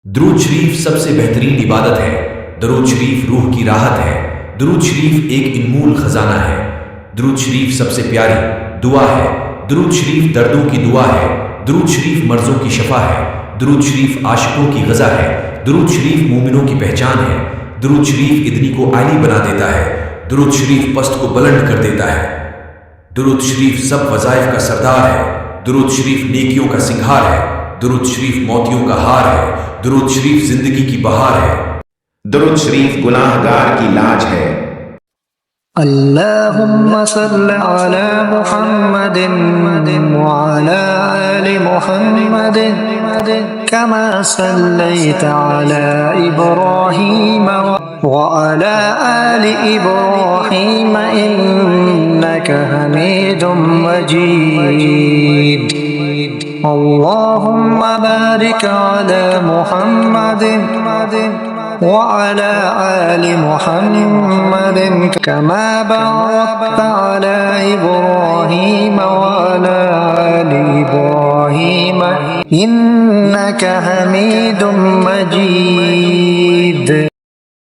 दुरूद शरीफ सबसे बेहतरीन इबादत है। दुरूद शरीफ रूह की राहत है। दुरूद शरीफ एक इनमोल खजाना है। दुरूद शरीफ सबसे प्यारी दुआ है। दुरूद शरीफ दर्दों की दुआ है। दुरूद शरीफ मर्जों की शफा है। दुरूद शरीफ आशिकों की गज़ा है। दुरूद शरीफ मोमिनों की पहचान है। दुरूद शरीफ इदनी को आली बना देता है। दुरूद शरीफ पस्त को बुलंद कर देता है। दुरूद शरीफ सब वज़ाइफ का सरदार है। दुरूद शरीफ नेकियों का सिंगार है। दुरूद शरीफ मोतियों का हार है। दुरूद शरीफ जिंदगी की बहार है। दुरूद शरीफ गुनाहगार की लाज है। अल्लाहुम्मा सल्लि अला मुहम्मदिन व अला आलि मुहम्मदिन कमा सल्लैता अला इब्राहीम व अला आलि इब्राहीम इन्नका हमीदुम मजीद। अल्लाहुम्मा बारिक अला मुहम्मदिन وعلى آل محمد كما باركت على إبراهيم وعلى آل إبراهيم إنك حميد مجيد।